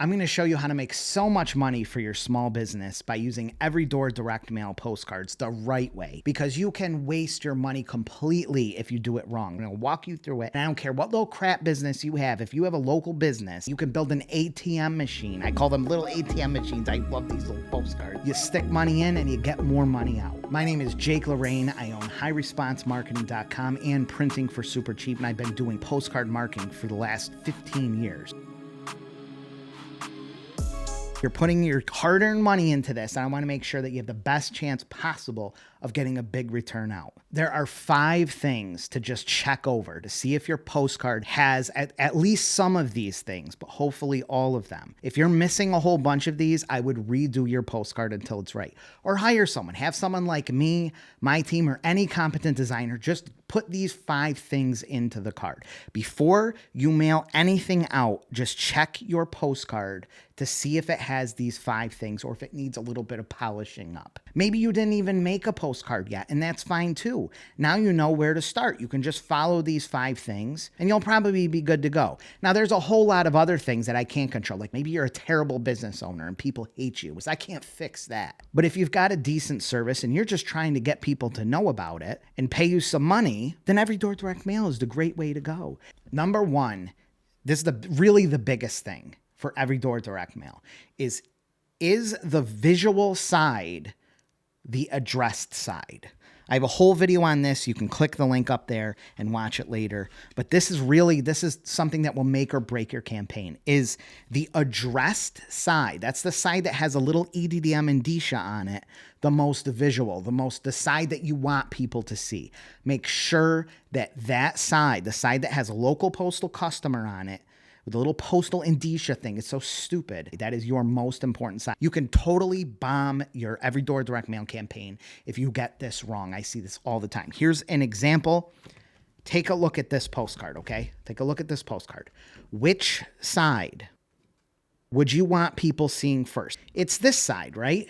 I'm going to show you how to make so much money for your small business by using every door direct mail postcards the right way, because you can waste your money completely if you do it wrong. I'm going to walk you through it. And I don't care what little crap business you have. If you have a local business, you can build an ATM machine. I call them little ATM machines. I love these little postcards. You stick money in and you get more money out. My name is Jake Lorraine. I own highresponsemarketing.com and Printing for Super Cheap. And I've been doing postcard marketing for the last 15 years. You're putting your hard-earned money into this, and I want to make sure that you have the best chance possible of getting a big return out. There are 5 things to just check over to see if your postcard has at least some of these things, but hopefully all of them. If you're missing a whole bunch of these, I would redo your postcard until it's right. Or hire someone. Have someone like me, my team, or any competent designer just put these 5 things into the card. Before you mail anything out, just check your postcard to see if it has these 5 things or if it needs a little bit of polishing up. Maybe you didn't even make a postcard yet, and that's fine too. Now you know where to start. You can just follow these 5 things and you'll probably be good to go. Now there's a whole lot of other things that I can't control. Like maybe you're a terrible business owner and people hate you. I can't fix that. But if you've got a decent service and you're just trying to get people to know about it and pay you some money, then every door direct mail is the great way to go. Number 1, this is really the biggest thing for every door direct mail is the visual side the addressed side? I have a whole video on this. You can click the link up there and watch it later. But this is something that will make or break your campaign, is the addressed side. That's the side that has a little EDDM indicia on it, the most visual, the side that you want people to see. Make sure that side, the side that has a local postal customer on it, with a little postal indicia thing. It's so stupid. That is your most important side. You can totally bomb your every door direct mail campaign if you get this wrong. I see this all the time. Here's an example. Take a look at this postcard, okay? Take a look at this postcard. Which side would you want people seeing first? It's this side, right?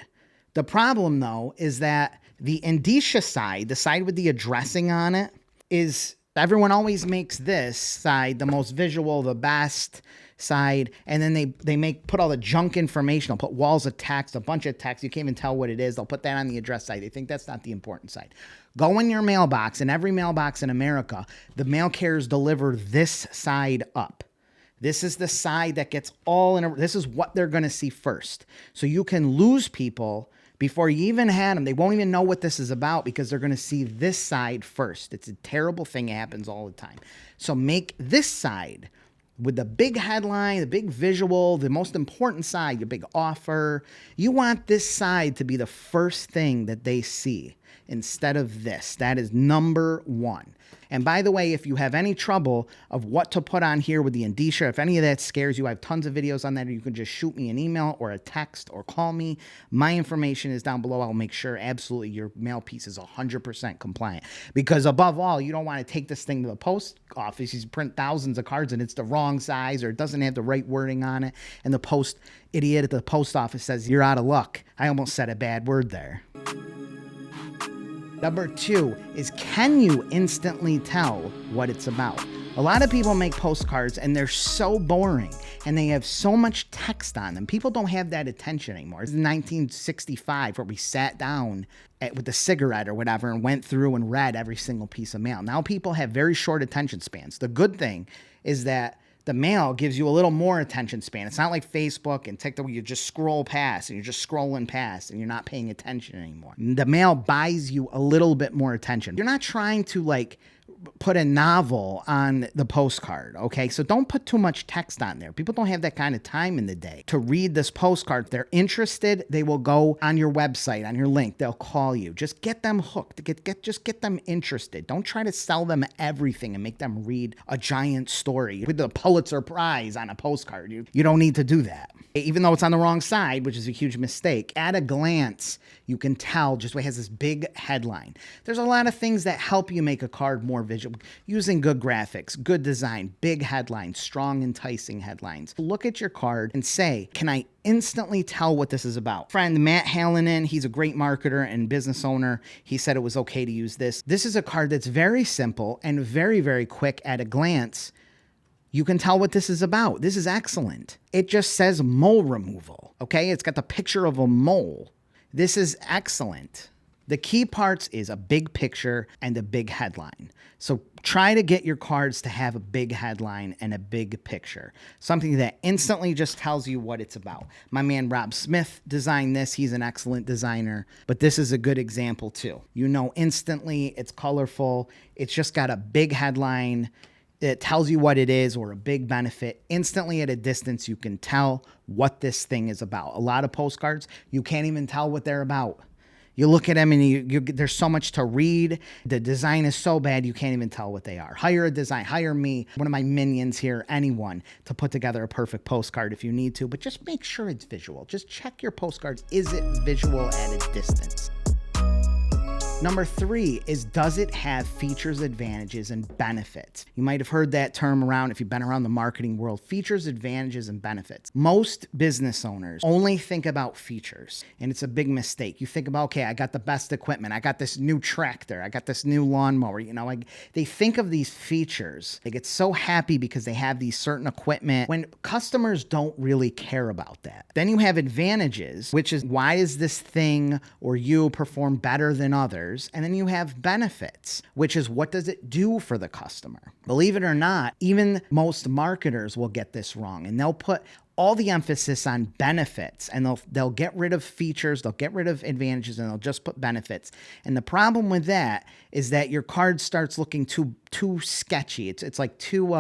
The problem, though, is that the indicia side, the side with the addressing on it, is... Everyone always makes this side the most visual, the best side, and then they put all the junk information. They'll put walls of text, a bunch of text. You can't even tell what it is. They'll put that on the address side. They think that's not the important side. Go in your mailbox, in every mailbox in America, the mail carriers deliver this side up. This is the side that gets this is what they're going to see first. So you can lose people before you even had them. They won't even know what this is about because they're going to see this side first. It's a terrible thing. It happens all the time. So make this side with the big headline, the big visual, the most important side, your big offer. You want this side to be the first thing that they see instead of this. That is number 1. And by the way, if you have any trouble of what to put on here with the indicia, if any of that scares you, I have tons of videos on that. Or you can just shoot me an email or a text or call me. My information is down below. I'll make sure absolutely your mail piece is 100% compliant. Because above all, you don't want to take this thing to the post office. You print thousands of cards and it's the wrong size or it doesn't have the right wording on it. And the idiot at the post office says, "You're out of luck." I almost said a bad word there. Number 2 is, can you instantly tell what it's about? A lot of people make postcards and they're so boring and they have so much text on them. People don't have that attention anymore. It's 1965 where we sat down with a cigarette or whatever and went through and read every single piece of mail. Now people have very short attention spans. The good thing is that the mail gives you a little more attention span. It's not like Facebook and TikTok where you just scroll past and you're just scrolling past and you're not paying attention anymore. The mail buys you a little bit more attention. You're not trying to put a novel on the postcard, okay? So don't put too much text on there. People don't have that kind of time in the day to read this postcard. If they're interested, they will go on your website, on your link. They'll call you. Just get them hooked. Just get them interested. Don't try to sell them everything and make them read a giant story with the Pulitzer Prize on a postcard. You don't need to do that. Even though it's on the wrong side, which is a huge mistake, at a glance, you can tell just what has this big headline. There's a lot of things that help you make a card more visual. Using good graphics, good design, big headlines, strong, enticing headlines. Look at your card and say, can I instantly tell what this is about? Friend Matt Hallinan, he's a great marketer and business owner. He said it was okay to use this. This is a card that's very simple and very, very quick at a glance. You can tell what this is about. This is excellent. It just says mole removal, okay? It's got the picture of a mole. This is excellent. The key parts is a big picture and a big headline. So try to get your cards to have a big headline and a big picture, something that instantly just tells you what it's about. My man Rob Smith designed this. He's an excellent designer, but this is a good example too. You know instantly, it's colorful. It's just got a big headline. It tells you what it is or a big benefit. Instantly at a distance, you can tell what this thing is about. A lot of postcards, you can't even tell what they're about. You look at them and there's so much to read. The design is so bad, you can't even tell what they are. Hire a design, hire me, one of my minions here, anyone, to put together a perfect postcard if you need to, but just make sure it's visual. Just check your postcards. Is it visual at a distance? Number 3 is, does it have features, advantages, and benefits? You might have heard that term around if you've been around the marketing world, features, advantages, and benefits. Most business owners only think about features, and it's a big mistake. You think about, okay, I got the best equipment. I got this new tractor. I got this new lawnmower. They think of these features. They get so happy because they have these certain equipment when customers don't really care about that. Then you have advantages, which is, why is this thing or you perform better than others? And then you have benefits, which is, what does it do for the customer? Believe it or not, even most marketers will get this wrong, and they'll put all the emphasis on benefits, and they'll get rid of features, they'll get rid of advantages, and they'll just put benefits. And the problem with that is that your card starts looking too sketchy. It's like too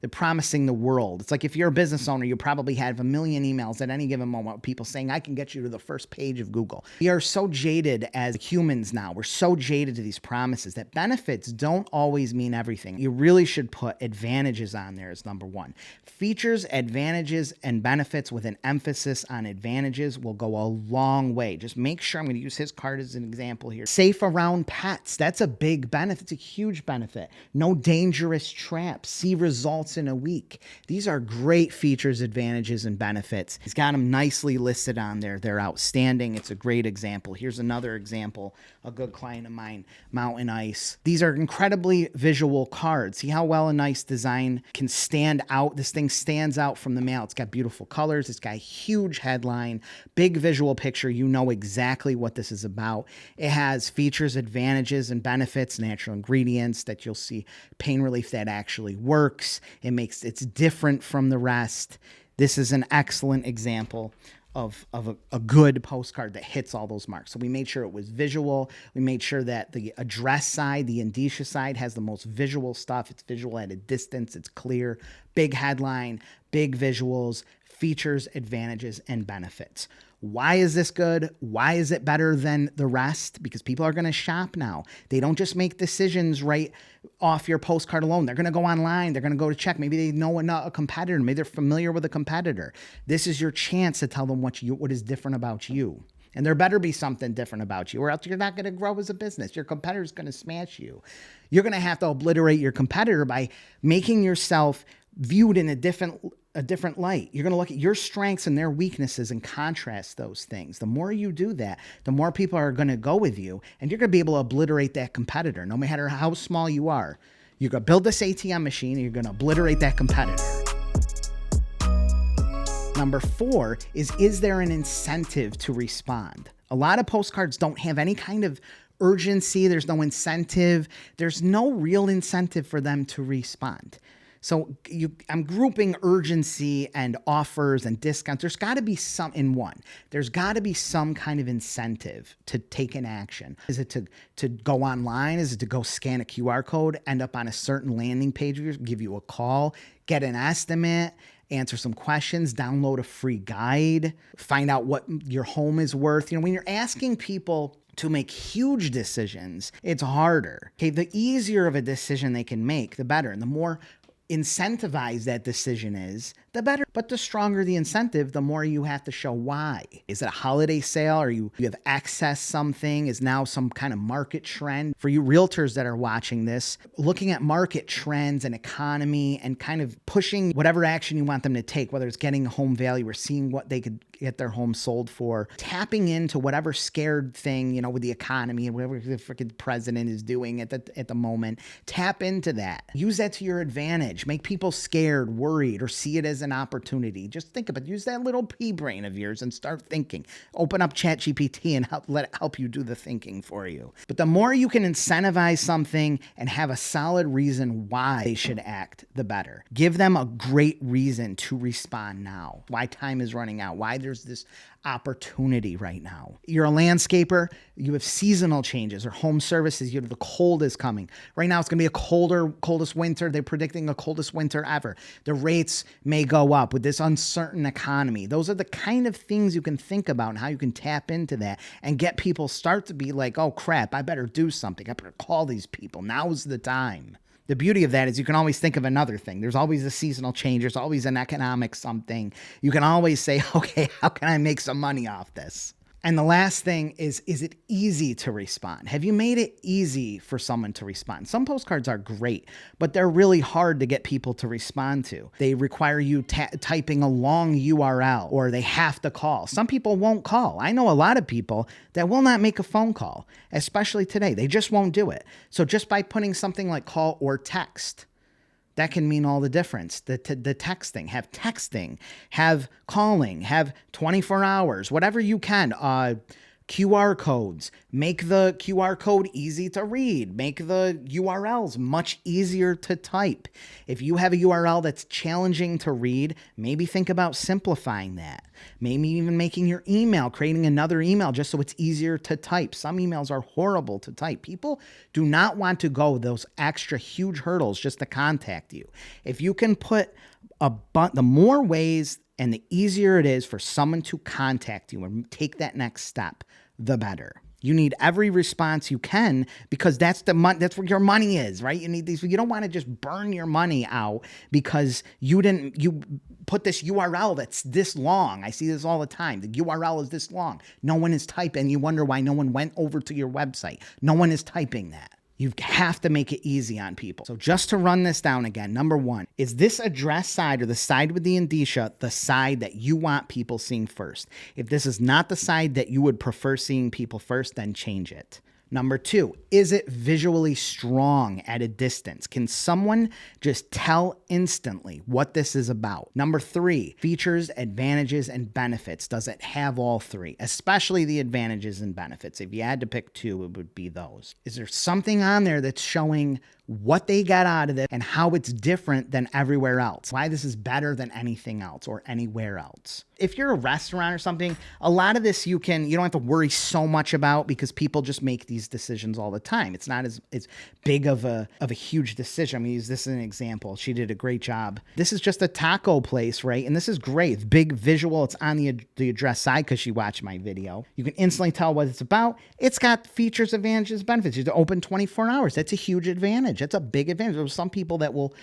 they're promising the world. It's like if you're a business owner, you probably have a million emails at any given moment, people saying, I can get you to the first page of Google. We are so jaded as humans now. We're so jaded to these promises that benefits don't always mean everything. You really should put advantages on there as number 1. Features, advantages, and benefits with an emphasis on advantages will go a long way. Just make sure, I'm going to use his card as an example here. Safe around pets. That's a big benefit. It's a huge benefit. No dangerous traps. See results in a week. These are great features, advantages, and benefits. He's got them nicely listed on there. They're outstanding. It's a great example. Here's another example. A good client of mine, Mountain Ice. These are incredibly visual cards. See how well a nice design can stand out? This thing stands out from the mail. It's got beautiful colors. It's got a huge headline, big visual picture. You know exactly what this is about. It has features, advantages, and benefits, natural ingredients that you'll see, pain relief that actually works. It's different from the rest. This is an excellent example of a good postcard that hits all those marks. So we made sure it was visual. We made sure that the address side, the indicia side, has the most visual stuff. It's visual at a distance. It's clear. Big headline, big visuals, features, advantages, and benefits. Why is this good? Why is it better than the rest? Because people are going to shop now. They don't just make decisions right off your postcard alone. They're going to go online. They're going to go to check. Maybe they know a competitor. Maybe they're familiar with a competitor. This is your chance to tell them what is different about you. And there better be something different about you, or else you're not going to grow as a business. Your competitor's going to smash you. You're going to have to obliterate your competitor by making yourself viewed in a different light. You're going to look at your strengths and their weaknesses and contrast those things. The more you do that, the more people are going to go with you, and you're going to be able to obliterate that competitor, no matter how small you are. You're going to build this ATM machine, and you're going to obliterate that competitor. Number 4 is there an incentive to respond? A lot of postcards don't have any kind of urgency. There's no incentive. There's no real incentive for them to respond. So I'm grouping urgency and offers and discounts. There's got to be some in one. There's got to be some kind of incentive to take an action. Is it to go online? Is it to go scan a QR code, end up on a certain landing page, give you a call, get an estimate, answer some questions, download a free guide, find out what your home is worth? When you're asking people to make huge decisions, it's harder. Okay, the easier of a decision they can make, the better. And the more incentivized that decision is, the better. But the stronger the incentive, the more you have to show why. Is it a holiday sale? Or you have access something? Is now some kind of market trend? For you realtors that are watching this, looking at market trends and economy and kind of pushing whatever action you want them to take, whether it's getting a home value or seeing what they could get their home sold for, tapping into whatever scared thing, with the economy and whatever the freaking president is doing at the moment. Tap into that. Use that to your advantage. Make people scared, worried, or see it as an opportunity. Just think about it. Use that little pea brain of yours and start thinking. Open up ChatGPT and let it help you do the thinking for you. But the more you can incentivize something and have a solid reason why they should act, the better. Give them a great reason to respond now. Why time is running out. Why there's this opportunity right now. You're a landscaper, you have seasonal changes or home services, the cold is coming. Right now it's going to be a coldest winter. They're predicting the coldest winter ever. The rates may go up with this uncertain economy. Those are the kind of things you can think about and how you can tap into that and get people start to be like, oh crap, I better do something. I better call these people. Now's the time. The beauty of that is you can always think of another thing. There's always a seasonal change. There's always an economic something. You can always say, okay, how can I make some money off this? And the last thing is it easy to respond? Have you made it easy for someone to respond? Some postcards are great, but they're really hard to get people to respond to. They require you typing a long URL, or they have to call. Some people won't call. I know a lot of people that will not make a phone call, especially today. They just won't do it. So just by putting something like call or text, that can mean all the difference. The texting, have calling, have 24 hours, whatever you can. QR codes, make the QR code easy to read, make the URLs much easier to type. If you have a URL that's challenging to read, maybe think about simplifying that. Maybe even making your email, creating another email just so it's easier to type. Some emails are horrible to type. People do not want to go those extra huge hurdles just to contact you. If you can put the more ways and the easier it is for someone to contact you and take that next step, the better. You need every response you can because that's where your money is, right? You need these. You don't want to just burn your money out because you put this URL that's this long. I see this all the time. The URL is this long. No one is typing. You wonder why no one went over to your website. No one is typing that. You have to make it easy on people. So just to run this down again, number one, is this address side or the side with the indicia the side that you want people seeing first? If this is not the side that you would prefer seeing people first, then change it. Number two, is it visually strong at a distance? Can someone just tell instantly what this is about? Number three, features, advantages, and benefits. Does it have all three? Especially the advantages and benefits. If you had to pick two, it would be those. Is there something on there that's showing what they got out of it and how it's different than everywhere else? Why this is better than anything else or anywhere else? If you're a restaurant or something, a lot of this you don't have to worry so much about because people just make these decisions all the time. It's not as big of a huge decision. I'm gonna use this as an example. She did a great job. This is just a taco place, right? And this is great. It's big visual. It's on the address side because she watched my video. You can instantly tell what it's about. It's got features, advantages, benefits. It's open 24 hours. That's a huge advantage. That's a big advantage. There's some people that will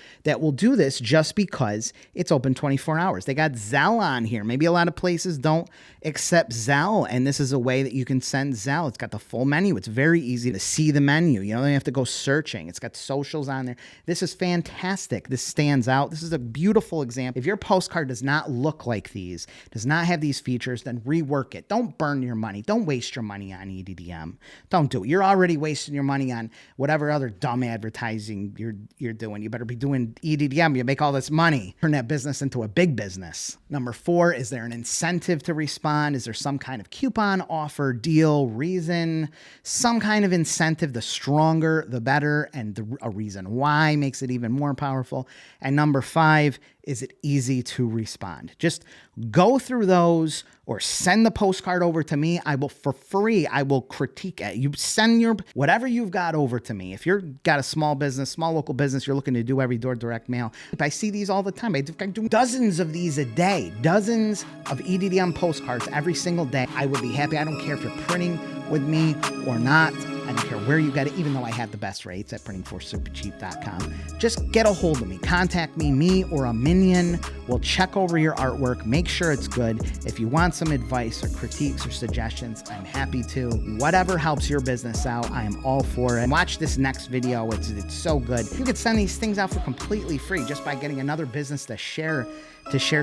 do this just because it's open 24 hours. They got Zelle on here. Maybe a lot of places don't accept Zelle, and this is a way that you can send Zelle. It's got the full menu. It's very easy to see the menu. You don't have to go searching. It's got socials on there. This is fantastic. This stands out. This is a beautiful example. If your postcard does not look like these, does not have these features, then rework it. Don't burn your money. Don't waste your money on EDDM. Don't do it. You're already wasting your money on whatever other dumb advertising you're doing. You better be doing EDDM. You make all this money. Turn that business into a big business. Number four, is there an incentive to respond? Is there some kind of coupon, offer, deal, reason? Some kind of incentive. The stronger, the better, and a reason why makes it even more powerful. And number five, is it easy to respond? Just go through those or send the postcard over to me. For free, I will critique it. You send whatever you've got over to me. If you've got a small business, small local business, you're looking to do every door direct mail. I see these all the time. I do dozens of these a day, dozens of EDDM postcards every single day. I would be happy. I don't care if you're printing with me or not. I don't care where you get it, even though I have the best rates at printingforsupercheap.com. Just get a hold of me. Contact me or a minion We'll check over your artwork, make sure it's good. If you want some advice or critiques or suggestions, I'm happy to. Whatever helps your business out, I am all for it. Watch this next video. It's so good. You can send these things out for completely free just by getting another business to share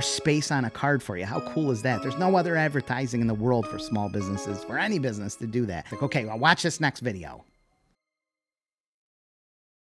space on a card for you. How cool is that? There's no other advertising in the world for small businesses, for any business to do that. Like, okay, well, watch this next video.